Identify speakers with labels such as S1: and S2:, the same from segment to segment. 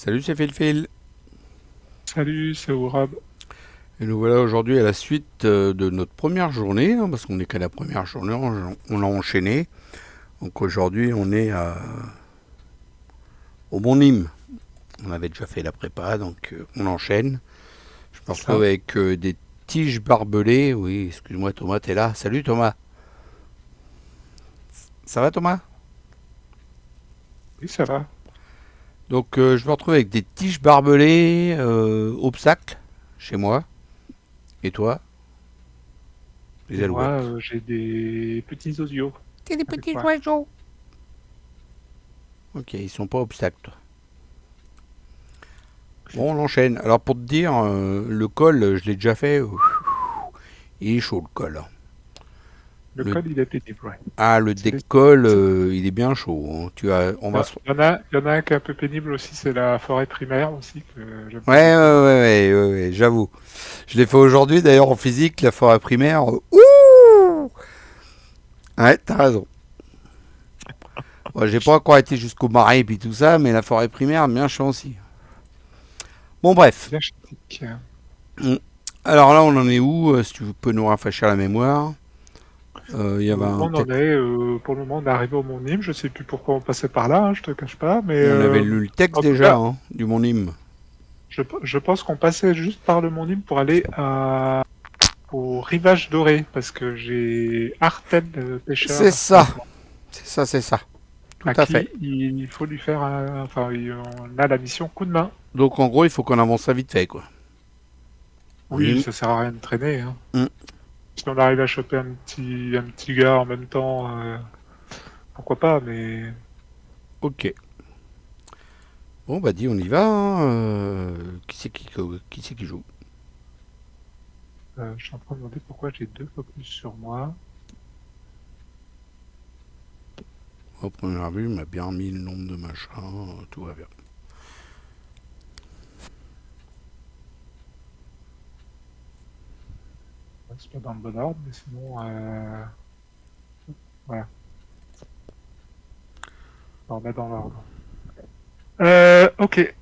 S1: Salut, c'est Phil.
S2: Salut, c'est Ourab.
S1: Et nous voilà aujourd'hui à la suite de notre première journée, hein, parce qu'on n'est qu'à la première journée, on a enchaîné. Donc aujourd'hui, on est au Mont Nîmes. On avait déjà fait la prépa, donc on enchaîne. Je me retrouve
S2: Ça,
S1: avec des tiges barbelées. Oui, excuse-moi Thomas, t'es là. Salut Thomas. Ça va Thomas?
S2: oui, ça va.
S1: Donc je me retrouve avec des tiges barbelées, obstacles, chez moi. Et toi? Les
S2: Et moi,
S1: alouettes.
S2: j'ai des petits osios
S1: T'es des
S2: avec
S1: petits
S2: moi.
S1: oiseaux. Ok, ils sont pas obstacles, toi. Bon, on enchaîne. Alors pour te dire, le col, je l'ai déjà fait. Il est chaud le col, hein.
S2: Le
S1: Le,
S2: col, il est pénible, ouais.
S1: le
S2: C'est-
S1: décolle,
S2: c'est-
S1: il est bien chaud, hein. On
S2: Il y
S1: va.
S2: en il y en a, il y en a un qui est un peu pénible aussi, c'est la forêt primaire aussi, que j'aime pas
S1: Ouais, ouais,
S2: beaucoup.
S1: ouais, ouais, ouais, ouais, j'avoue. Je l'ai fait aujourd'hui d'ailleurs en physique, la forêt primaire. Ouh. Ouais, t'as raison. Bon, j'ai pas encore été jusqu'au marais et puis tout ça, mais la forêt primaire, bien chaud aussi. Bon, bref.
S2: Bien chic.
S1: Alors là, on en est où, si tu peux nous rafraîchir la mémoire. Il y avait un
S2: On en
S1: peut-être.
S2: est, pour le moment, on est arrivé au Mont Nîmes. Je sais plus pourquoi on passait par là, hein, je te cache pas, mais
S1: On avait lu le texte
S2: en tout
S1: déjà,
S2: cas,
S1: hein, du Mont Nîmes.
S2: je pense qu'on passait juste par le Mont Nîmes pour aller au rivage doré, parce que j'ai Artel, le
S1: C'est
S2: pêcheur,
S1: ça, c'est ça. Tout
S2: à
S1: à fait.
S2: qui il faut lui faire enfin, on a la mission coup de main.
S1: Donc en gros, il faut qu'on avance ça vite fait, quoi.
S2: Oui,
S1: Oui.
S2: ça sert à rien de traîner, hein.
S1: Mm.
S2: Si on arrive à choper un petit gars en même temps, pourquoi pas, mais
S1: Ok. Bon, bah dis, on y va, hein. Qui c'est qui joue?
S2: je suis en train de me demander pourquoi j'ai deux focus sur moi.
S1: Au premier vue, il m'a bien mis le nombre de machins, tout va bien.
S2: Ouais, c'est pas dans le bon ordre, mais sinon, voilà, on est dans l'ordre. Ok,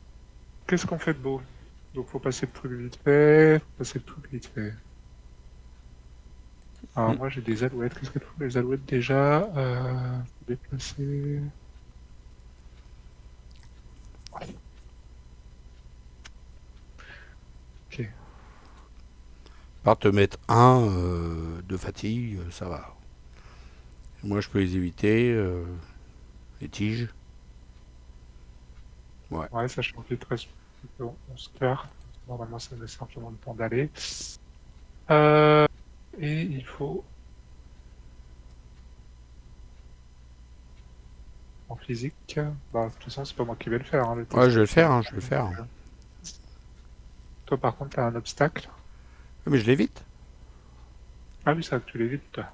S2: qu'est-ce qu'on fait de beau? Donc faut passer le truc vite fait, faut passer le truc vite fait. Alors
S1: Mm.
S2: moi j'ai des alouettes, qu'est-ce que font les alouettes déjà? Faut déplacer. Ok.
S1: Par te mettre un de fatigue, ça va. Moi, je peux les éviter, les tiges. Ouais.
S2: Ouais, sachant qu'il te reste plutôt 11 heures. Normalement, ça me laisse simplement le temps d'aller. Euh, et il faut, en physique, bah, de toute façon, c'est pas moi qui vais le faire, hein, le
S1: Ouais, je
S2: test.
S1: vais le faire, hein, je vais le faire.
S2: Toi, par contre, t'as un obstacle.
S1: Mais je l'évite.
S2: Ah oui, ça, tu l'évites, toi.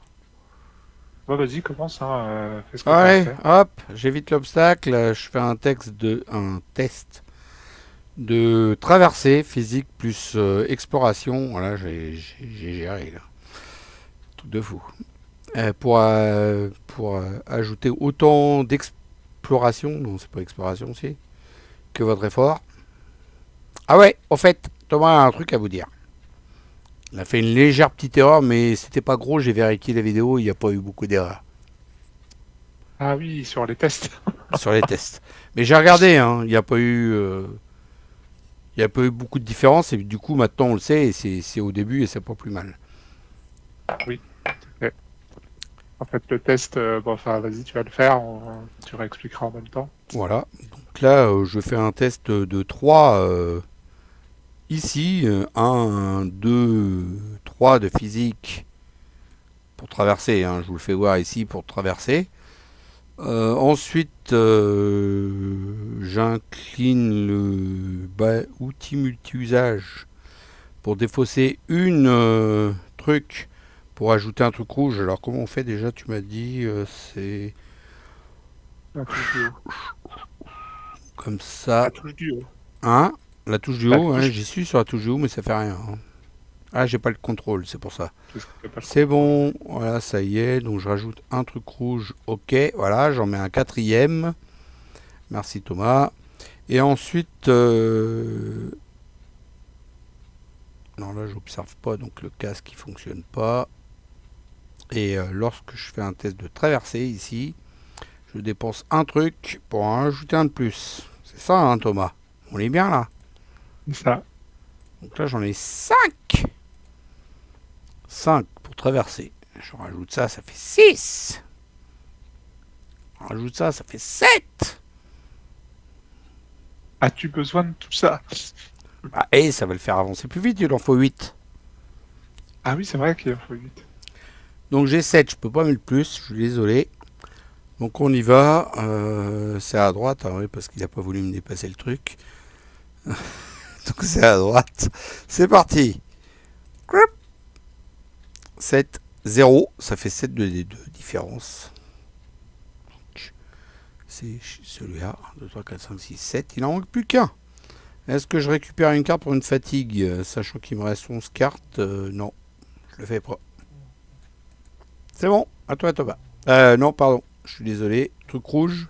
S2: Bah, vas-y, commence, hein, fais ce que t'as à
S1: Allez,
S2: faire.
S1: hop, j'évite l'obstacle. Je fais un test de traversée physique plus exploration. Voilà, j'ai géré là. Truc de fou. Pour ajouter autant d'exploration, non, c'est pas exploration, si, que votre effort. Ah ouais, au fait, Thomas a un truc à vous dire. Il a fait une légère petite erreur, mais c'était pas gros. J'ai vérifié la vidéo, il n'y a pas eu beaucoup d'erreurs
S2: Ah oui, sur les tests.
S1: sur les tests. Mais j'ai regardé, hein, il y a pas eu beaucoup de différences et du coup maintenant on le sait et c'est au début et c'est pas plus mal.
S2: Oui, ok. En fait, le test, bon, enfin, vas-y, tu vas le faire, tu réexpliqueras en même temps.
S1: Voilà. Donc là, je fais un test de 3 ici. 1, 2, 3 de physique pour traverser, hein. Je vous le fais voir ici pour traverser. Ensuite, j'incline le outil multi-usage pour défausser une truc pour ajouter un truc rouge. Alors comment on fait déjà? Tu m'as dit c'est
S2: La touche du haut.
S1: comme ça.
S2: La touche du haut.
S1: Hein? La touche du
S2: La
S1: haut, hein,
S2: touche,
S1: j'y suis sur la touche du haut, mais ça fait rien, hein. Ah, j'ai pas le contrôle, c'est pour ça.
S2: parce qu'il n'y a pas le
S1: C'est
S2: contrôle.
S1: bon, voilà, ça y est. Donc je rajoute un truc rouge, ok. Voilà, j'en mets un quatrième. Merci Thomas. Et ensuite, non là j'observe pas, donc le casque il fonctionne pas. Et lorsque je fais un test de traversée ici, je dépense un truc pour en ajouter un de plus. C'est ça, hein, Thomas? On est bien là.
S2: C'est ça.
S1: Donc là j'en ai 5. 5 pour traverser. Je rajoute ça, ça fait 6. Je rajoute ça, ça fait 7.
S2: As-tu besoin de tout ça?
S1: Ah, et ça va le faire avancer plus vite, il en faut 8.
S2: Ah oui, c'est vrai qu'il en faut 8.
S1: Donc j'ai 7, je peux pas mettre plus, je suis désolé. Donc on y va. C'est à droite, hein, oui, parce qu'il a pas voulu me dépasser le truc. Donc c'est à droite. C'est parti. 7, 0, ça fait 7 de différence. Donc, c'est celui-là. 1, 2, 3, 4, 5, 6, 7. Il n'en manque plus qu'un. Est-ce que je récupère une carte pour une fatigue, sachant qu'il me reste 11 cartes? Non, je le fais pas. C'est bon, à toi Thomas. Non, pardon, je suis désolé. Truc rouge.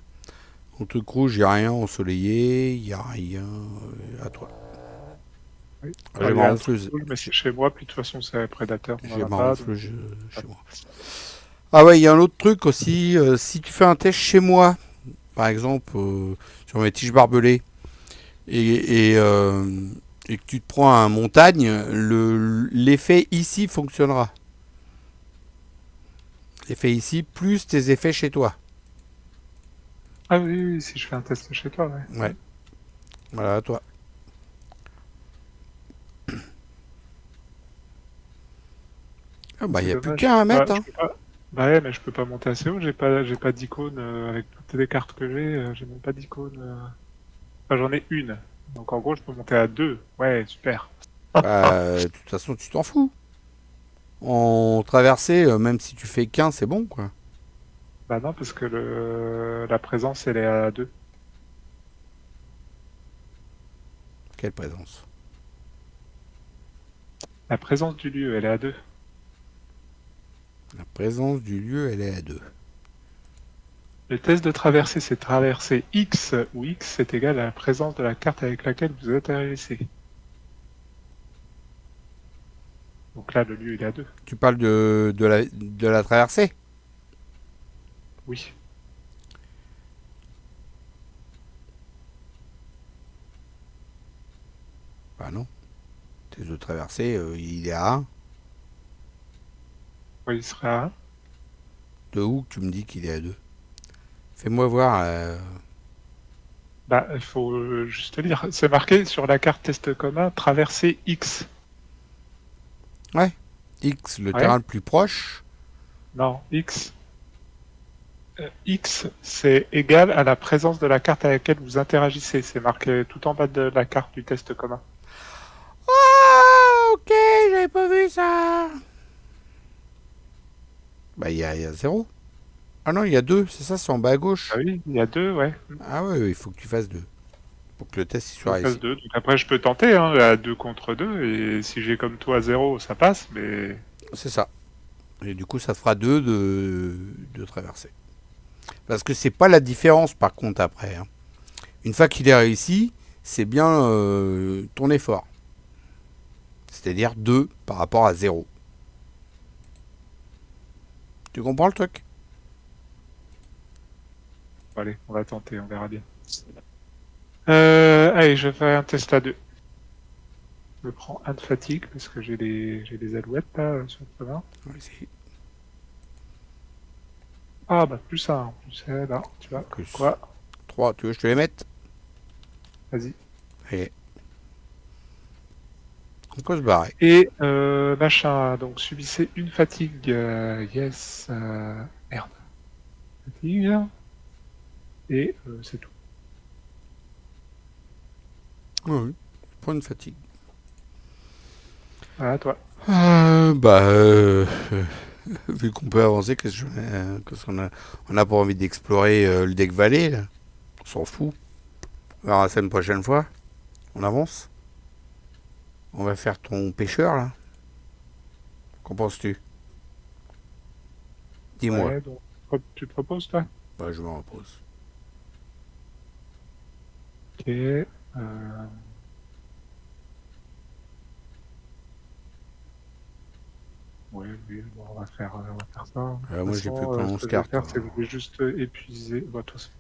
S1: Au truc rouge, il n'y a rien ensoleillé, il n'y a rien. À toi.
S2: Oui.
S1: J'ai
S2: Il y
S1: ma
S2: a un truc
S1: ronfleuse.
S2: cool, mais c'est chez moi, puis de toute façon, c'est prédateur, on
S1: J'ai
S2: n'en a
S1: ma
S2: pas. Donc...
S1: ronfleuse chez moi. Ah ouais, il y a un autre truc aussi. Si tu fais un test chez moi, par exemple, sur mes tiges barbelées, et que tu te prends un montagne, l'effet ici fonctionnera. L'effet ici, plus tes effets chez toi.
S2: Ah oui, oui, si je fais un test chez toi, ouais.
S1: Ouais. Voilà, à toi. Ah bah, il n'y
S2: C'est
S1: a plus
S2: dommage.
S1: qu'un à mettre.
S2: Je
S1: Hein.
S2: peux pas... Bah ouais, mais je peux pas monter assez haut, j'ai pas d'icône avec toutes les cartes que j'ai même pas d'icône. Enfin, j'en ai une. Donc en gros, je peux monter à 2. Ouais, super.
S1: Bah, de toute façon, tu t'en fous. En traversée, même si tu fais qu'un, c'est bon, quoi.
S2: Bah non, parce que la présence, elle est à 2.
S1: Quelle présence.
S2: La présence du lieu, elle est à 2.
S1: La présence du lieu, elle est à 2.
S2: Le test de traversée, c'est traverser X, où X est égal à la présence de la carte avec laquelle vous intéressez. Donc là, le lieu, il est à 2.
S1: Tu parles de la traversée?
S2: Oui.
S1: Bah non. Test de traversée, il est à 1.
S2: Oui, il serait à 1.
S1: De où que tu me dis qu'il est à 2? Fais-moi voir.
S2: Bah, il faut juste lire. C'est marqué sur la carte test commun, traverser X.
S1: Ouais. X, le
S2: Ouais.
S1: terrain le plus proche.
S2: Non, X. X, c'est égal à la présence de la carte avec laquelle vous interagissez. C'est marqué tout en bas de la carte du test commun.
S1: Ah, ok, j'avais pas vu ça. Bah, il y a 0. Ah non, il y a 2, c'est ça, c'est en bas à
S2: Ah
S1: gauche.
S2: oui, il y a 2, ouais.
S1: Ah ouais, il faut que tu fasses 2. Pour que le test il
S2: Je
S1: soit
S2: passe
S1: réussi.
S2: 2. Donc après, je peux tenter hein, à 2 contre 2. Et si j'ai comme toi 0, ça passe. Mais
S1: C'est ça. Et du coup, ça te fera 2 de traversée. Parce que c'est pas la différence par contre après. Hein. Une fois qu'il est réussi, c'est bien ton effort. C'est-à-dire 2 par rapport à 0. Tu comprends le truc?
S2: bon, allez, on va tenter, on verra bien. Allez, je fais un test à 2. Je prends un de fatigue parce que j'ai des alouettes là sur le chemin.
S1: On va essayer.
S2: Ah bah plus un, en plus là, tu vois, comme
S1: Plus
S2: quoi.
S1: 3, tu veux que je te les mette?
S2: Vas-y.
S1: Allez. On peut se barrer.
S2: Et machin, donc subissez une fatigue. Yes. Merde. Fatigue. Et c'est tout.
S1: Oui. Point de fatigue.
S2: Voilà, toi.
S1: Bah, vu qu'on peut avancer, qu'est-ce qu'on a, on n'a pas envie d'explorer le deck vallée, là. On s'en fout. On verra ça une prochaine fois. On avance. On va faire ton pêcheur, là. Qu'en penses-tu? Dis-moi.
S2: Ouais, donc tu te reposes toi?
S1: Bah, je me repose.
S2: Ok. euh, Oui, oui, bon, on va faire ça. De toute
S1: Moi, j'ai plus
S2: façon,
S1: que
S2: ce
S1: 11
S2: que je vais
S1: cartes.
S2: faire, c'est que je vais juste épuiser. Bah, de toute façon,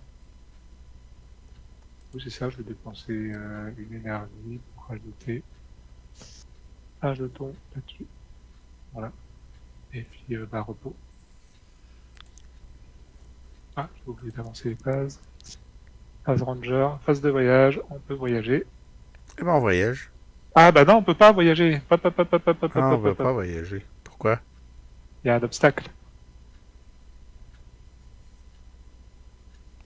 S2: oui, c'est ça, je vais dépenser une énergie pour rajouter un jeton là-dessus. Voilà. Et puis, bah, repos. Ah, j'ai oublié d'avancer les phases. Phase ranger, phase de voyage, on peut voyager.
S1: Eh ben, on voyage.
S2: Ah, bah non, on peut pas voyager. Hop, hop, hop, hop, hop, hop,
S1: Ah, on
S2: hop,
S1: veut
S2: hop,
S1: pas
S2: hop.
S1: voyager. Pourquoi?
S2: Il y a un obstacle.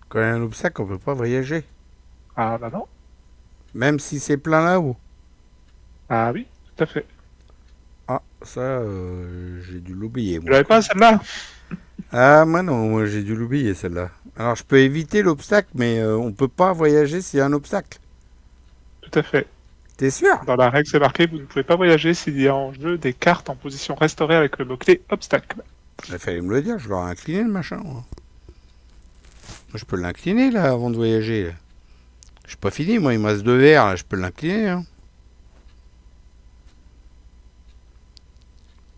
S1: Quand il y a un obstacle, on peut pas voyager.
S2: Ah, bah non.
S1: Même si c'est plein là-haut.
S2: Ah oui, tout à fait.
S1: Ah, ça, j'ai dû l'oublier,
S2: Tu
S1: moi.
S2: l'avais pas, celle-là?
S1: Ah, moi non, moi j'ai dû l'oublier, celle-là. Alors, je peux éviter l'obstacle, mais on peut pas voyager s'il y a un obstacle.
S2: Tout à fait.
S1: T'es sûr?
S2: Dans la règle, c'est marqué, vous ne pouvez pas voyager s'il y a en jeu des cartes en position restaurée avec le mot-clé obstacle.
S1: Il fallait me le dire, je l'aurais incliné, le machin. Moi, je peux l'incliner, là, avant de voyager. Je suis pas fini, moi, il me reste 2 verres, là, je peux l'incliner, hein.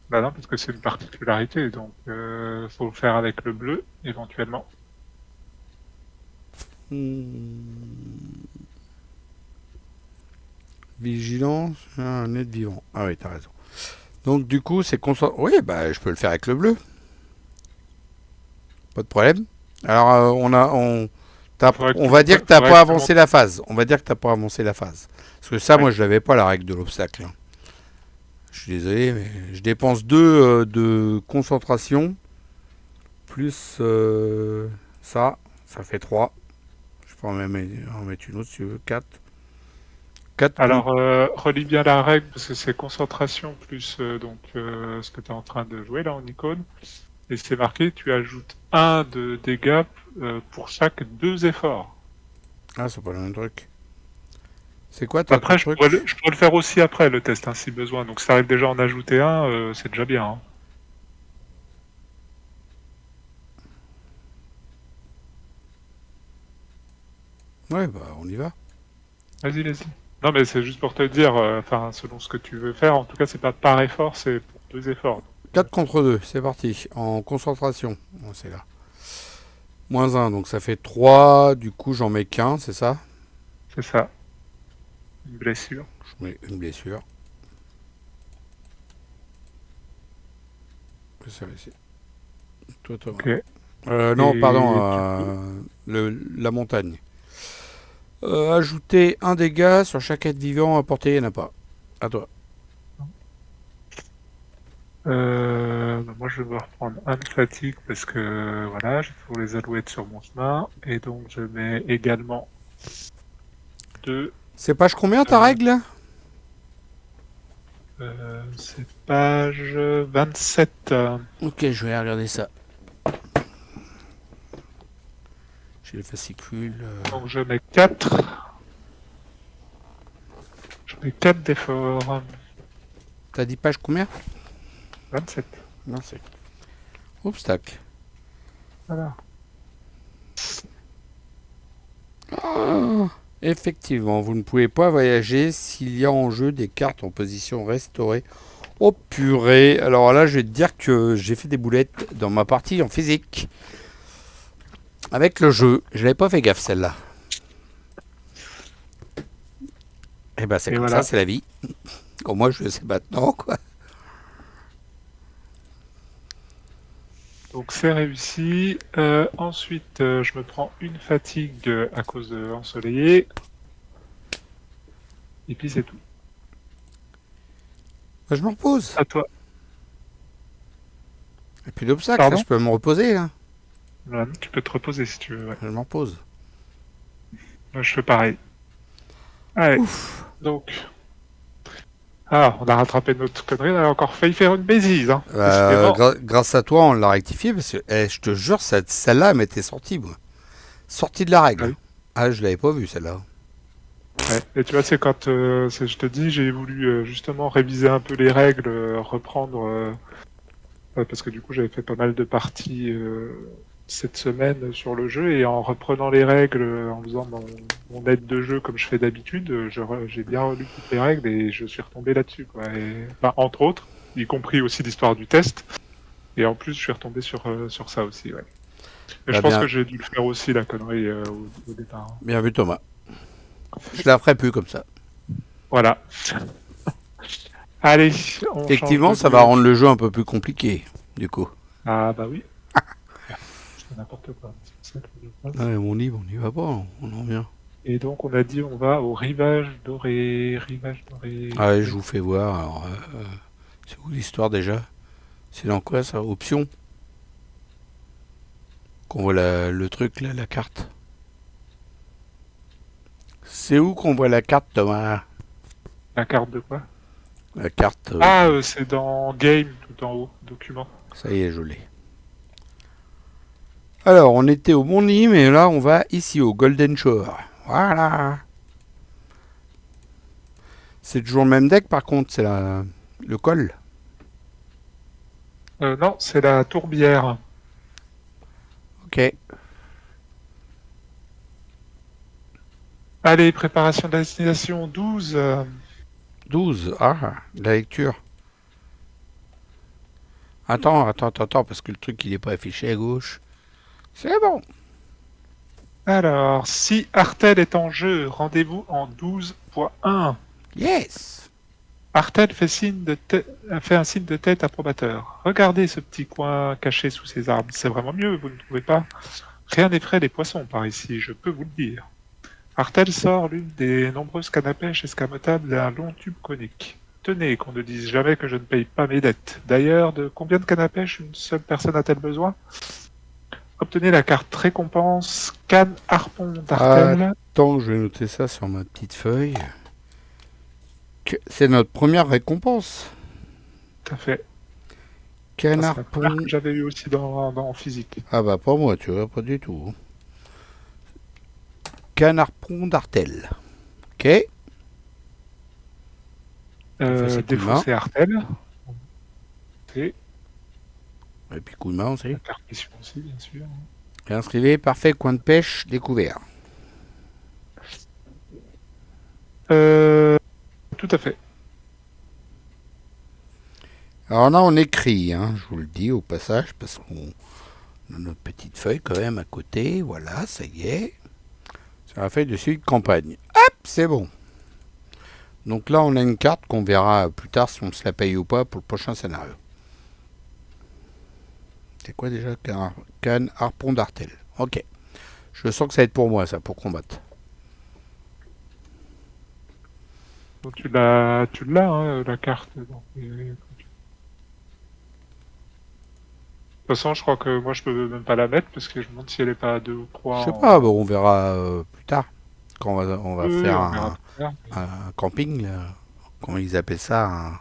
S2: Bah non, parce que c'est une particularité, donc faut le faire avec le bleu, éventuellement.
S1: Vigilance, un être vivant. Ah oui, t'as raison. Donc, du coup, c'est concentration. Oui, bah, je peux le faire avec le bleu. Pas de problème. Alors, on va dire que t'as
S2: Faudrait
S1: pas
S2: que tu
S1: avancé la phase. On va dire que t'as pas avancé la phase. Parce que ça,
S2: ouais.
S1: moi, je l'avais pas, la règle de l'obstacle, hein. Je suis désolé, mais je dépense 2 de concentration. Plus ça. Ça fait 3. Je peux en mettre une autre si tu veux. 4. 4 contre.
S2: Alors, relis bien la règle, parce que c'est concentration plus ce que tu es en train de jouer là en icône. Et c'est marqué, tu ajoutes 1 de dégâts pour chaque 2 efforts.
S1: Ah, c'est pas le même truc. C'est quoi ton
S2: Après,
S1: truc?
S2: je pourrais le faire aussi après le test, hein, si besoin. Donc, si t'arrives déjà à en ajouter un, c'est déjà bien, hein.
S1: Ouais, bah, on y va.
S2: Vas-y, vas-y. Non, mais c'est juste pour te dire, enfin, selon ce que tu veux faire, en tout cas, c'est pas par effort, c'est pour 2 efforts.
S1: 4 contre 2, c'est parti. En concentration. Bon, c'est là. Moins 1, donc ça fait 3. Du coup, j'en mets qu'un, c'est ça?
S2: C'est ça. Une blessure.
S1: Je mets une blessure. Ça va essayer. Toi, Thomas.
S2: Ok.
S1: Non, pardon.
S2: Et tu peux.
S1: La montagne. Ajouter un dégât sur chaque être vivant à portée, il n'y en a pas. À toi.
S2: Bah, moi, je vais devoir prendre un de fatigue parce que voilà, j'ai toujours les alouettes sur mon chemin. Et donc, je mets également 2.
S1: C'est page combien ta règle là?
S2: C'est page 27.
S1: Ok, je vais regarder ça. J'ai le fascicule.
S2: Donc, je mets 4. Je mets 4 d'efforts.
S1: T'as dit page combien?
S2: 27.
S1: Non, c'est. Obstacle.
S2: Voilà.
S1: Ah, effectivement, vous ne pouvez pas voyager s'il y a en jeu des cartes en position restaurée. Oh purée. Alors là, je vais te dire que j'ai fait des boulettes dans ma partie en physique. Avec le jeu. Je n'avais pas fait gaffe celle-là. Et ben c'est
S2: Et
S1: comme
S2: voilà.
S1: ça, c'est la vie. Au moins, je le sais maintenant, quoi.
S2: Donc c'est réussi. Ensuite, je me prends une fatigue à cause de l'ensoleillé. Et puis c'est tout.
S1: Je me repose.
S2: À toi.
S1: Et puis d'obstacle, là,
S2: Pardon?
S1: je peux me reposer, là.
S2: Voilà, tu peux te reposer si tu veux. Ouais.
S1: Je me repose.
S2: Moi, je fais pareil. Allez.
S1: Ouf.
S2: Donc. Ah, on a rattrapé notre connerie. On a encore failli faire une bêtise, hein. Décidément.
S1: Grâce à toi, on l'a rectifié parce que je te jure, celle-là, elle m'était sortie, moi. Sortie de la règle.
S2: Oui.
S1: Ah, je l'avais pas vue, celle-là.
S2: Ouais. Et tu vois, c'est quand je te dis, j'ai voulu justement réviser un peu les règles, reprendre. Parce que du coup, j'avais fait pas mal de parties cette semaine sur le jeu et en reprenant les règles, en faisant mon aide de jeu comme je fais d'habitude, j'ai bien relu toutes les règles et je suis retombé là-dessus, quoi. Enfin, entre autres, y compris aussi l'histoire du test. Et en plus, je suis retombé sur ça aussi, ouais. Et je
S1: Bah
S2: pense
S1: bien,
S2: que j'ai dû le faire aussi, la connerie, au départ, hein.
S1: bien vu Thomas. Je la ferai plus comme ça.
S2: Voilà. Allez, on change
S1: Effectivement,
S2: de
S1: ça va
S2: jeu.
S1: rendre le jeu un peu plus compliqué, du coup.
S2: Ah bah oui. Merde, je fais n'importe quoi. C'est pour ça que je passe.
S1: Ouais, mon livre, on y va pas, on en vient.
S2: Et donc, on a dit on va au rivage doré. Rivage doré.
S1: Allez, je vous fais voir. Alors, c'est où l'histoire déjà? C'est dans quoi ça? Option? Qu'on voit le truc là, la carte. C'est où qu'on voit la carte, Thomas?
S2: La carte de quoi?
S1: La carte.
S2: Ah, c'est dans Game, tout en haut, document.
S1: Ça y est, je l'ai. Alors, on était au Mont-Nîmes et là, on va ici au Golden Shore. Voilà. C'est toujours le même deck, par contre, c'est le col.
S2: Non, c'est la tourbière.
S1: Ok.
S2: Allez, préparation de la destination 12.
S1: 12. Ah, la lecture. Attends, parce que le truc, il n'est pas affiché à gauche. C'est bon.
S2: Alors, si Artel est en jeu, rendez-vous en 12.1.
S1: Yes.
S2: Artel fait un signe de tête approbateur. Regardez ce petit coin caché sous ces arbres. C'est vraiment mieux, vous ne trouvez pas? Rien n'effraie les poissons par ici, je peux vous le dire. Artel sort l'une des nombreuses cannes à pêche escamotables d'un long tube conique. Tenez, qu'on ne dise jamais que je ne paye pas mes dettes. D'ailleurs, de combien de cannes à pêche une seule personne a-t-elle besoin? Obtenez la carte récompense canne harpon d'Artel.
S1: Attends, je vais noter ça sur ma petite feuille. C'est notre première récompense.
S2: Tout à fait. Ça, c'est la
S1: Canard
S2: première
S1: pont.
S2: que j'avais eu aussi dans physique.
S1: Ah bah pas moi, tu vois, pas du tout. Canard pont d'Artel. Ok.
S2: Défausser Artel. Et
S1: Et puis coup de main aussi.
S2: la carte mission aussi, bien sûr.
S1: Et inscrivez parfait coin de pêche découvert.
S2: Tout à fait.
S1: Alors là, on écrit, hein, je vous le dis au passage, parce qu'on a notre petite feuille quand même à côté. Voilà, ça y est. C'est la feuille de suivi de campagne. Hop, c'est bon. Donc là, on a une carte qu'on verra plus tard si on se la paye ou pas pour le prochain scénario. C'est quoi déjà? Canne harpon d'Artel. Ok. Je sens que ça va être pour moi, ça, pour combattre.
S2: Donc tu l'as, hein, la carte. Donc, de toute façon, je crois que moi, je peux même pas la mettre parce que je me demande si elle est pas à 2 ou 3
S1: Je sais
S2: en...
S1: pas, bon, on verra plus tard. Quand on va
S2: Oui,
S1: faire
S2: on verra plus tard.
S1: un camping, là. Comment ils appellent ça? Un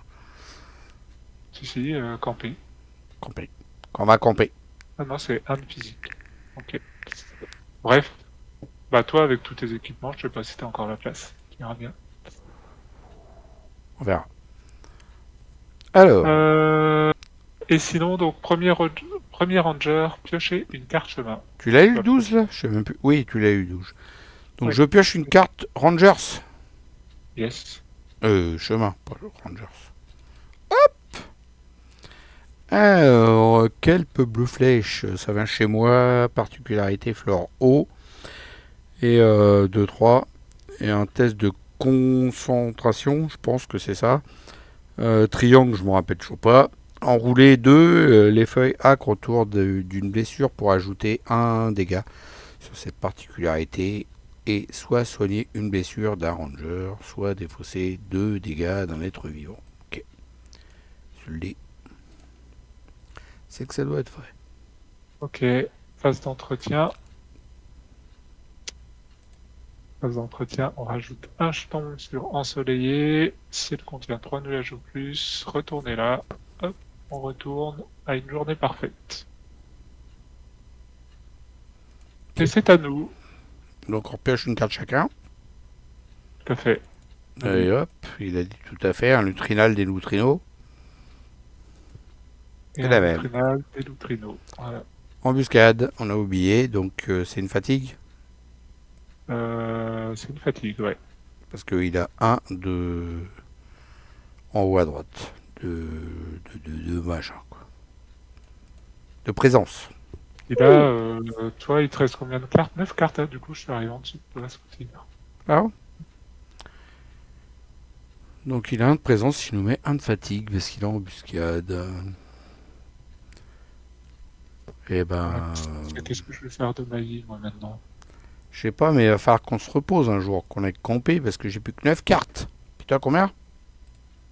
S2: Si, camping.
S1: camping. Quand on va camper.
S2: Ah non, c'est un physique. Ok. Bref. Bah toi, avec tous tes équipements, je sais pas si t'as encore la place. Tu verras bien.
S1: On verra. Alors,
S2: Et sinon, donc, premier ranger, piocher une carte chemin.
S1: tu l'as eu le 12 là? Je sais même plus. Oui, tu l'as eu le 12. Donc
S2: Oui.
S1: je pioche une carte Rangers.
S2: Yes.
S1: Chemin, pas Rangers. Alors, kelp bleu flèche, ça vient chez moi. Particularité flore eau. Et 2-3. Et un test de concentration, je pense que c'est ça. Triangle, je me rappelle toujours pas. Enrouler 2, les feuilles acres autour d'une blessure pour ajouter un dégât sur cette particularité. Et soit soigner une blessure d'un ranger, soit défausser 2 dégâts d'un être vivant. Ok. Je l'ai. C'est que ça doit être vrai.
S2: Ok. Phase d'entretien. Phase d'entretien, on rajoute un jeton sur ensoleillé. Si elle contient 3 nuages ou plus, retournez là. Hop, on retourne à une journée parfaite.
S1: Ok.
S2: Et c'est à nous.
S1: Donc on pioche une carte chacun.
S2: Tout à fait.
S1: Et hop, il a dit tout à fait, un lutrinal des neutrinos.
S2: Et
S1: C'est la
S2: un
S1: même.
S2: Neutrinal et Neutrino. Voilà.
S1: Embuscade, on a oublié, donc c'est une fatigue.
S2: C'est une fatigue, ouais.
S1: Parce qu'il a un de... en haut à droite. De machin, quoi. De présence.
S2: Et là, toi, il te reste combien de cartes? 9 cartes, hein, du coup, je suis arrivé en dessous de la fatigue.
S1: Ah bon. Donc il a un de présence, il nous met un de fatigue parce qu'il est en embuscade. Et ben...
S2: Qu'est-ce que je vais faire de ma vie, moi, maintenant?
S1: Je sais pas, mais il va falloir qu'on se repose un jour, qu'on ait campé parce que j'ai plus que 9 cartes. Putain, combien?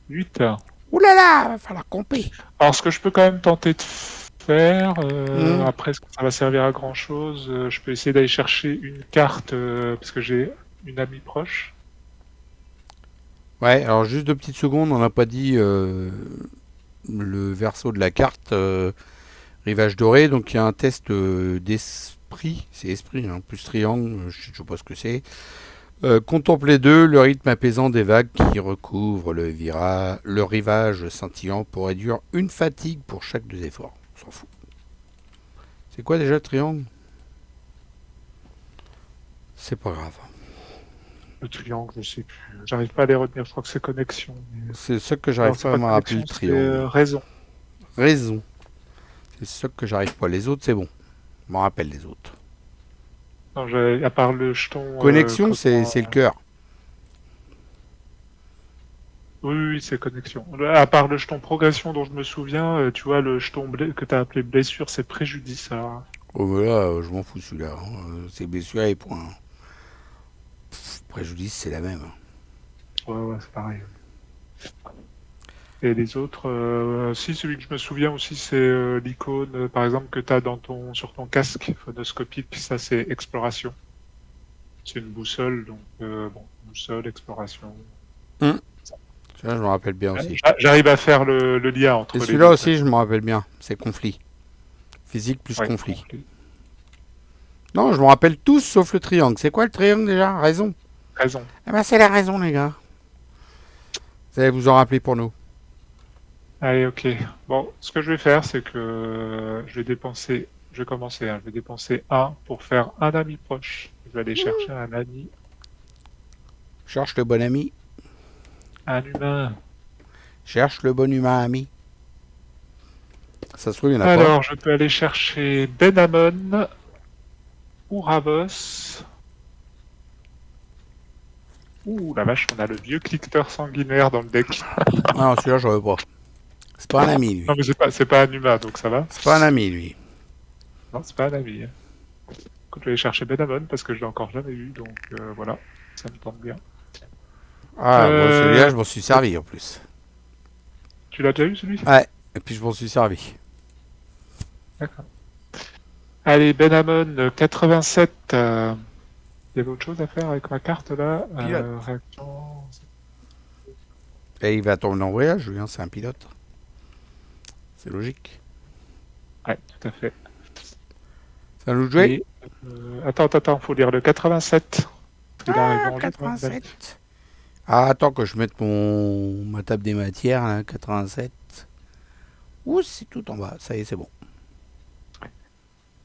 S2: 8.
S1: Ouh là là, va falloir camper.
S2: Alors, ce que je peux quand même tenter de faire,
S1: Mmh.
S2: après, est-ce que ça va servir à grand chose? Je peux essayer d'aller chercher une carte, parce que j'ai une amie proche.
S1: Ouais, alors juste 2 petites secondes, on n'a pas dit le verso de la carte Rivage Doré. Donc il y a un test d'esprit, c'est esprit, hein, plus triangle, je sais pas ce que c'est. Contemplez deux, le rythme apaisant des vagues qui recouvrent le rivage scintillant pour réduire une fatigue pour chaque 2 efforts. On s'en fout. C'est quoi déjà le triangle? C'est pas grave.
S2: Le triangle, je sais plus. J'arrive pas à les retenir. Je crois que c'est connexion.
S1: C'est ce que
S2: Non,
S1: j'arrive
S2: c'est
S1: pas à
S2: pas
S1: me rappeler, le
S2: connexion, c'est
S1: triangle.
S2: raison.
S1: Raison. C'est ce que j'arrive pas. Les autres, c'est bon. Je m'en rappelle les autres.
S2: Non, à part le jeton.
S1: Connexion, c'est le cœur.
S2: Oui, oui, c'est connexion. À part le jeton progression dont je me souviens, tu vois, le jeton que tu as appelé blessure, c'est préjudice. Alors.
S1: Oh, mais là, je m'en fous celui-là. Hein. C'est blessure et point. Préjudice, c'est la même.
S2: Ouais, ouais, c'est pareil. Et les autres, si celui que je me souviens aussi, c'est l'icône, par exemple, que tu as sur ton casque phonoscopique, ça c'est exploration. C'est une boussole, donc bon, boussole, exploration.
S1: Hum. Ça, je me rappelle bien aussi.
S2: J'arrive à faire le lien entre
S1: Et
S2: les
S1: celui-là
S2: deux.
S1: aussi, je me rappelle bien. C'est conflit. Physique plus
S2: Ouais,
S1: conflit.
S2: conflit.
S1: Non, je me rappelle tous sauf le triangle. C'est quoi le triangle déjà? Raison.
S2: Raison.
S1: Eh ben, c'est la raison, les gars. Vous allez vous en rappeler pour nous.
S2: Allez, ok. Bon, ce que je vais faire, c'est que je vais commencer, hein, je vais dépenser un pour faire un ami proche. Je vais aller chercher un ami,
S1: Cherche le bon ami.
S2: un humain.
S1: Cherche le bon humain ami. Ça se trouve, il n'y en a pas.
S2: Alors, je peux aller chercher Benamon ou Ravos. Ouh, la vache, on a le vieux cliqueteur sanguinaire dans le deck.
S1: Ah non, celui-là, je veux pas. C'est pas un ami, lui.
S2: Non, mais c'est pas un humain, donc ça va.
S1: C'est pas un ami, lui.
S2: Non, c'est pas un ami. Écoute, je vais aller chercher Benamon parce que je l'ai encore jamais eu, donc voilà, ça me tente bien.
S1: Ah, bon, celui-là, je m'en suis servi en plus.
S2: Tu l'as déjà eu, celui?
S1: Ouais, et puis je m'en suis servi.
S2: D'accord. Allez, Benamon, 87. Il y avait autre chose à faire avec ma carte là. Réaction.
S1: Et il va tourner en voyage, lui, hein, c'est un pilote. C'est logique.
S2: Ouais, tout à fait.
S1: Ça nous jouer?
S2: Et, attends, faut lire le 87. Il arrive en
S1: 87. Ah, attends que je mette ma table des matières, là, 87. Ouh, c'est tout en bas. Ça y est, c'est bon.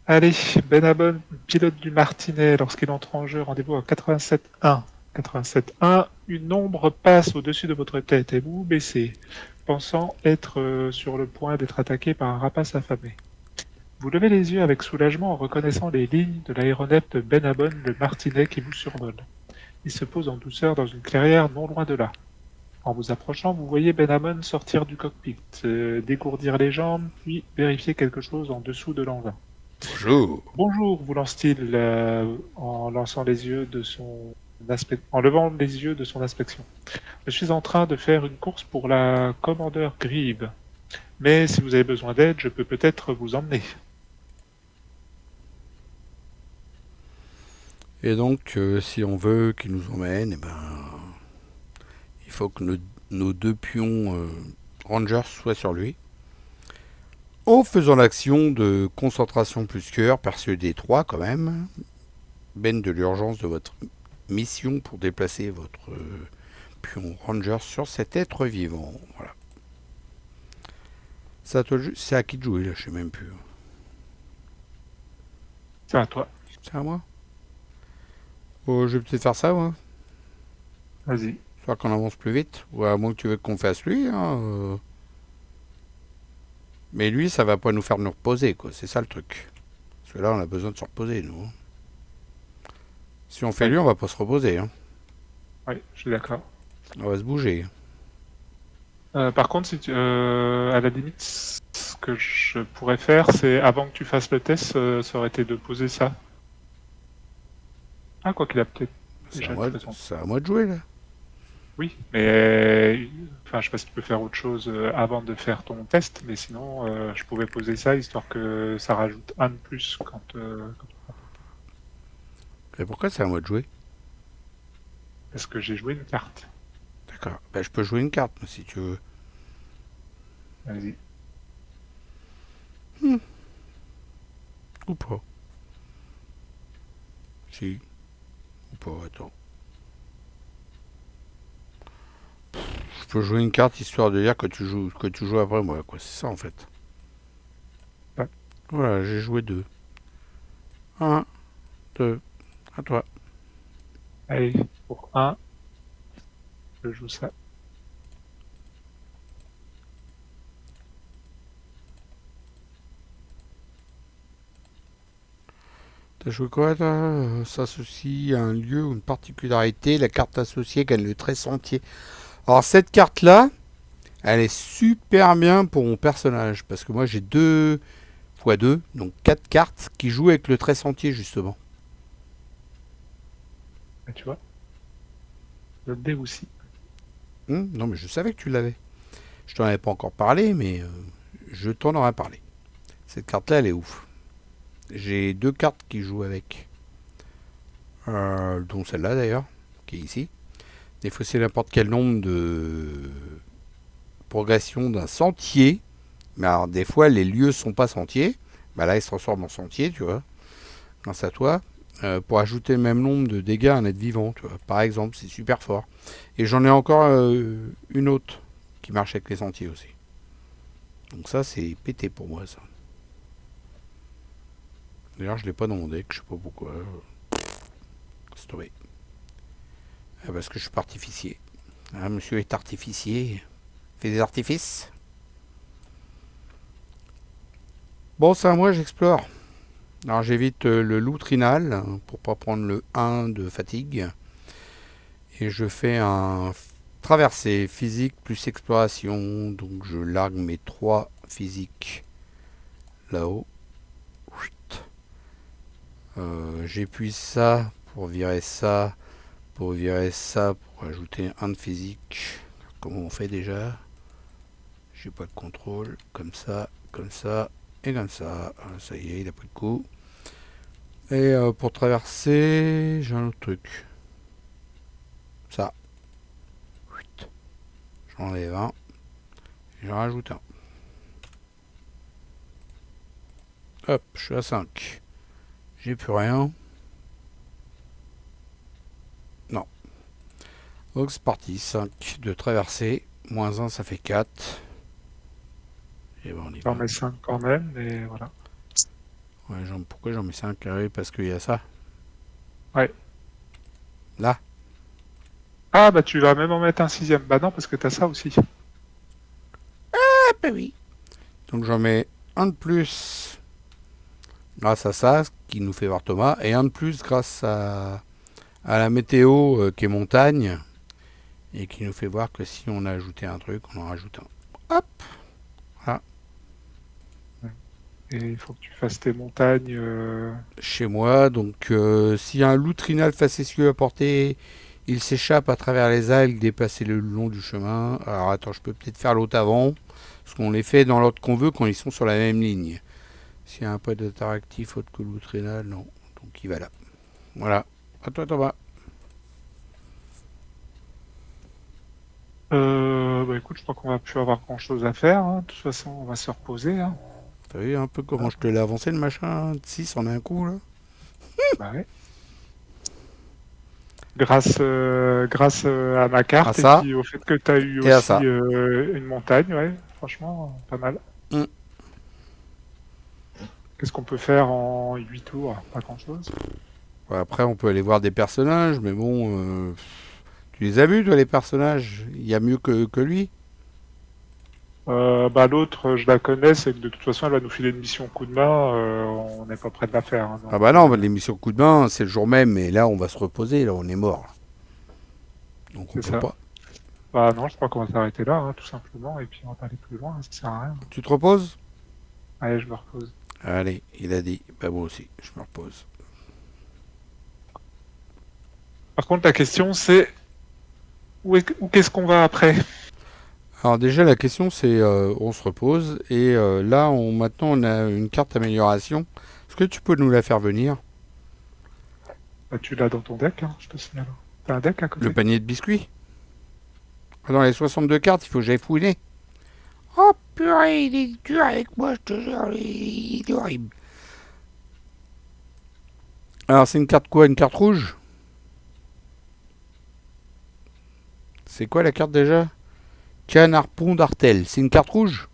S2: Allez, Benamon, pilote du Martinet, lorsqu'il entre en jeu, rendez-vous à 87.1. 87.1, une ombre passe au-dessus de votre tête et vous vous baissez, pensant être sur le point d'être attaqué par un rapace affamé. Vous levez les yeux avec soulagement en reconnaissant les lignes de l'aéronef de Benamon, le Martinet qui vous survole. Il se pose en douceur dans une clairière non loin de là. En vous approchant, vous voyez Benamon sortir du cockpit, dégourdir les jambes, puis vérifier quelque chose en dessous de l'engin.
S1: Bonjour.
S2: Bonjour, vous lance-t-il en lançant les yeux de en levant les yeux de son inspection. Je suis en train de faire une course pour la commandeur Grieve. Mais si vous avez besoin d'aide, je peux peut-être vous emmener.
S1: Et donc, si on veut qu'il nous emmène, eh ben, il faut que nos 2 pions Rangers soient sur lui. En faisant l'action de concentration plus cœur, persuadé 3 quand même, benne de l'urgence de votre mission pour déplacer votre pion Ranger sur cet être vivant. Voilà. C'est à qui de jouer là, je sais même plus.
S2: C'est à toi.
S1: C'est à moi. Oh, je vais peut-être faire ça, moi.
S2: Vas-y.
S1: Soit qu'on avance plus vite. Ou à moins que tu veux qu'on fasse lui. Hein, Mais lui, ça va pas nous faire nous reposer, quoi. C'est ça le truc. Parce que là, on a besoin de se reposer, nous. Hein. Si on fait
S2: Oui,
S1: lui, on va pas se reposer. Hein.
S2: oui, je suis d'accord.
S1: On va se bouger.
S2: Par contre, si à la limite, ce que je pourrais faire, c'est avant que tu fasses le test, ça aurait été de poser ça. Ah, quoi qu'il a peut-être déjà le présent.
S1: C'est à moi de jouer, là.
S2: Oui, mais enfin, je sais pas si tu peux faire autre chose avant de faire ton test, mais sinon, je pouvais poser ça histoire que ça rajoute un de plus
S1: Et pourquoi c'est à moi de jouer?
S2: parce que j'ai joué une carte.
S1: D'accord. Ben, je peux jouer une carte, si tu veux.
S2: Vas-y.
S1: Ou pas. Si. Ou pas, attends. Je peux jouer une carte histoire de dire que tu joues après moi, quoi. C'est ça, en fait.
S2: Ouais.
S1: Voilà, j'ai joué deux. Un, deux. À toi.
S2: Allez, pour un, je joue ça.
S1: T'as joué quoi, toi? S'associe à un lieu ou une particularité. La carte associée gagne le trait sentier. Alors, cette carte-là, elle est super bien pour mon personnage. Parce que moi, j'ai 2 fois 2, donc 4 cartes qui jouent avec le trait sentier, justement.
S2: Et tu vois, le dé aussi.
S1: Non, mais je savais que tu l'avais. Je t'en avais pas encore parlé, mais je t'en aurais parlé. Cette carte-là, elle est ouf. J'ai 2 cartes qui jouent avec. Dont celle-là, d'ailleurs, qui est ici. Des fois, c'est n'importe quel nombre de progression d'un sentier. Mais alors, des fois, les lieux sont pas sentiers. Bah là, ils se transforment en sentier, tu vois. Grâce à toi. Pour ajouter le même nombre de dégâts à un être vivant, tu vois. Par exemple, c'est super fort. Et j'en ai encore une autre qui marche avec les sentiers aussi. Donc ça, c'est pété pour moi, ça. D'ailleurs, je l'ai pas dans mon deck, je sais pas pourquoi. C'est tombé. Parce que je suis pas artificier. Ah, monsieur est artificier. Fait des artifices. Bon, c'est à moi, j'explore. Alors j'évite le loup trinal pour pas prendre le 1 de fatigue. Et je fais un traversée physique plus exploration. Donc je largue mes 3 physiques là-haut. J'épuise ça pour virer ça. Pour virer ça, pour ajouter un de physique. Comment on fait déjà? J'ai pas de contrôle. Comme ça et comme ça. Ça y est, il a pris le coup. Et pour traverser, j'ai un autre truc. Ça. J'enlève un. J'en rajoute un. Hop, je suis à 5. J'ai plus rien. Non. Donc c'est parti. 5 de traversée. Moins 1, ça fait 4. Et bon, on y
S2: J'en
S1: va.
S2: mets 5 quand même, mais voilà.
S1: Ouais, pourquoi j'en mets 5? Oui, parce qu'il y a ça.
S2: Ouais.
S1: Là.
S2: Ah, bah tu vas même en mettre un sixième. Bah non, parce que t'as ça aussi.
S1: Ah bah oui. Donc j'en mets un de plus grâce à ça, ce qui nous fait voir Thomas, et un de plus grâce à la météo qui est montagne, et qui nous fait voir que si on a ajouté un truc, on en rajoute un. Hop. Voilà.
S2: Et il faut que tu fasses tes montagnes.
S1: Chez moi, donc s'il y a un loup trinal facétieux à portée, il s'échappe à travers les algues déplacées le long du chemin. Alors attends, je peux peut-être faire l'autre avant, parce qu'on les fait dans l'ordre qu'on veut quand ils sont sur la même ligne. S'il y a un point d'interactif autre que le loup trinal, non. Donc il va là. Voilà. À toi Thomas.
S2: Bah écoute, je crois qu'on va plus avoir grand chose à faire. Hein. De toute façon, on va se reposer. Hein.
S1: T'as vu un peu comment je te l'ai avancé le machin 6 en un coup là?
S2: Bah ouais. Grâce à ma
S1: À
S2: carte et
S1: ça
S2: puis au fait que tu as eu
S1: et à
S2: aussi
S1: ça.
S2: une montagne, ouais, franchement, pas mal.
S1: Mm.
S2: Qu'est-ce qu'on peut faire en 8 tours? Pas grand-chose.
S1: Ouais, après, on peut aller voir des personnages, mais bon, tu les as vus, toi, les personnages? Il y a mieux que lui?
S2: Bah, l'autre, je la connais, c'est que de toute façon, elle va nous filer une mission coup de main, on n'est pas près de la faire, hein,
S1: Ah
S2: donc,
S1: bah non, l'émission coup de main, c'est le jour même, mais là, on va se reposer, là, on est mort. Donc on
S2: c'est
S1: peut
S2: ça.
S1: pas.
S2: Bah non, je crois qu'on va s'arrêter là, hein, tout simplement, et puis on va pas aller plus loin, ça sert à rien.
S1: Tu te reposes?
S2: Allez, je me repose.
S1: Allez, il a dit. Bah moi aussi, je me repose.
S2: Par contre, la question, c'est où qu'est-ce qu'on va après?
S1: Alors déjà, la question, c'est, on se repose, et là, maintenant, on a une carte amélioration. Est-ce que tu peux nous la faire venir?
S2: Bah, tu l'as dans ton deck, hein, je te signale. T'as un deck à
S1: Le
S2: côté?
S1: panier de biscuits? Ah, dans les 62 cartes, il faut que j'aille fouiner. Oh purée, il est dur avec moi, je te jure, il est horrible. Alors, c'est une carte quoi? Une carte rouge? C'est quoi la carte déjà? Canard pont d'Artel. C'est une carte rouge?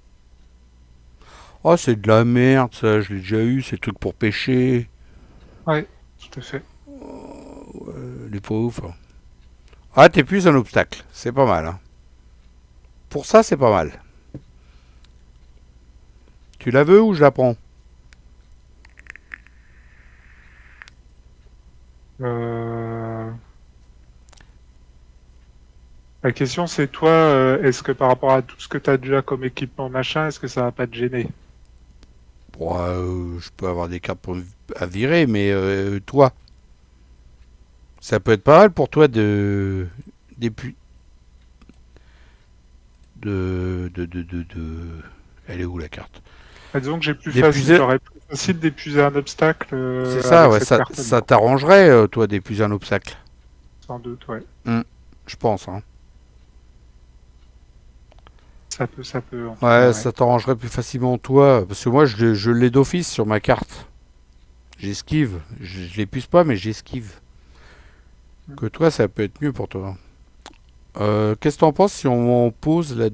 S1: Oh, c'est de la merde, ça, je l'ai déjà eu, c'est le truc pour pêcher.
S2: Ouais, tout à fait.
S1: Les pauvres. Ah, t'es plus un obstacle. C'est pas mal, hein. Pour ça, c'est pas mal. Tu la veux ou je la prends?
S2: Euh, La question, c'est toi, est-ce que par rapport à tout ce que tu as déjà comme équipement machin, est-ce que ça va pas te gêner?
S1: Bon, je peux avoir des cartes à virer, mais toi, ça peut être pas mal pour toi de. D'épu- de. Elle est où la carte?
S2: Bah, disons que j'ai plus facile,
S1: D'épuiser.
S2: j'aurais plus facile d'épuiser un obstacle
S1: C'est ça,
S2: avec
S1: ouais,
S2: cette
S1: ça,
S2: carte-là,
S1: ça t'arrangerait, toi, d'épuiser un obstacle.
S2: sans doute, ouais.
S1: Je pense, hein.
S2: Ça peut, en tout cas,
S1: Ouais,
S2: ouais.
S1: ça t'arrangerait plus facilement, toi. Parce que moi, je l'ai d'office sur ma carte. J'esquive. Je l'épuise pas, mais j'esquive. Que toi, ça peut être mieux pour toi. Qu'est-ce que t'en penses si on pose là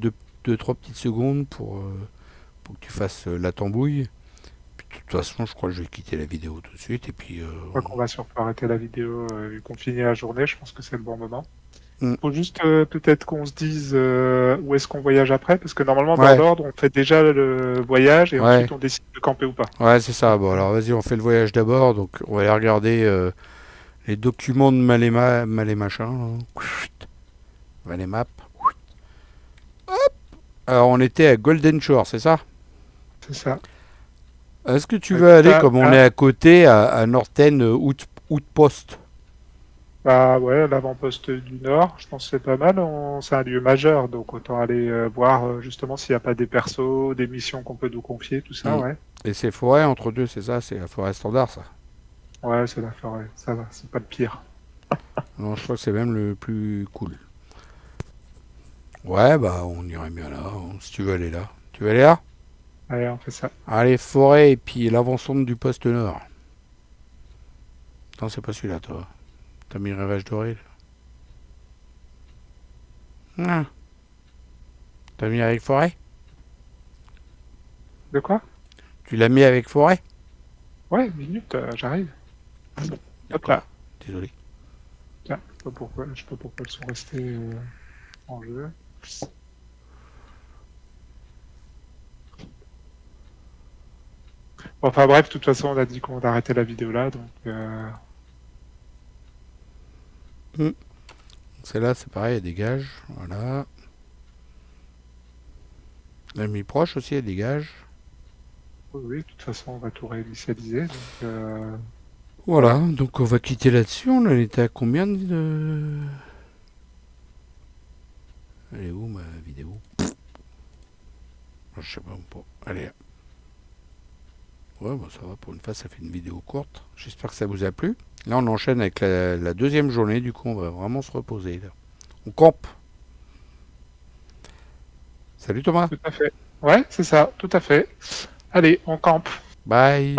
S1: 3 petites secondes pour que tu fasses la tambouille? Puis, de toute façon, je crois que je vais quitter la vidéo tout de suite. Et puis,
S2: Je crois qu'on va surtout arrêter la vidéo vu qu'on finit la journée, je pense que c'est le bon moment.
S1: hmm.
S2: Faut juste peut-être qu'on se dise où est-ce qu'on voyage après, parce que normalement, dans
S1: Ouais,
S2: l'ordre, on fait déjà le voyage et
S1: ouais,
S2: ensuite on décide de camper ou pas.
S1: ouais, c'est ça.
S2: Donc,
S1: Bon, alors vas-y, on fait le voyage d'abord. Donc, on va aller regarder les documents de Malé machin. Là. Malé Map. Alors, on était à Golden Shore, c'est ça?
S2: c'est ça.
S1: Est-ce que tu veux aller, comme on est à côté, à Northern Outpost?
S2: Bah ouais, l'avant-poste du Nord, je pense que c'est pas mal. C'est un lieu majeur, donc autant aller voir justement s'il n'y a pas des persos, des missions qu'on peut nous confier, tout ça,
S1: Hmm.
S2: ouais.
S1: Et c'est forêt entre deux, c'est ça? C'est la forêt standard, ça?
S2: Ouais, c'est la forêt, ça va, c'est pas le pire.
S1: Non, je crois que c'est même le plus cool. Ouais, bah, on irait bien là, si tu veux aller là. Tu veux aller là?
S2: Allez, on fait ça.
S1: Allez, forêt et puis l'avant-centre du poste nord. Non, c'est pas celui-là, toi. T'as mis le rivage doré, là. Ah. T'as mis avec forêt?
S2: De quoi?
S1: Tu l'as mis avec forêt?
S2: Ouais, minute, j'arrive.
S1: Ah bon,
S2: Hop
S1: d'accord.
S2: là.
S1: Désolé.
S2: Tiens, je sais pas pourquoi elles sont restées en jeu. Bon, enfin bref, de toute façon, on a dit qu'on arrêtait la vidéo là, donc
S1: Celle-là, c'est pareil, elle dégage. Voilà. L'ami proche aussi, elle dégage.
S2: oui, oui, de toute façon, on va tout réinitialiser. Donc,
S1: Voilà, donc on va quitter là-dessus. On en était à combien de... Elle est où ma vidéo? Je sais pas, pas. Allez. Ouais, bah ça va, pour une fois, ça fait une vidéo courte. J'espère que ça vous a plu. Là, on enchaîne avec la deuxième journée. Du coup, on va vraiment se reposer. Là. On campe. Salut Thomas.
S2: tout à fait. Ouais, c'est ça, tout à fait. Allez, on campe.
S1: Bye.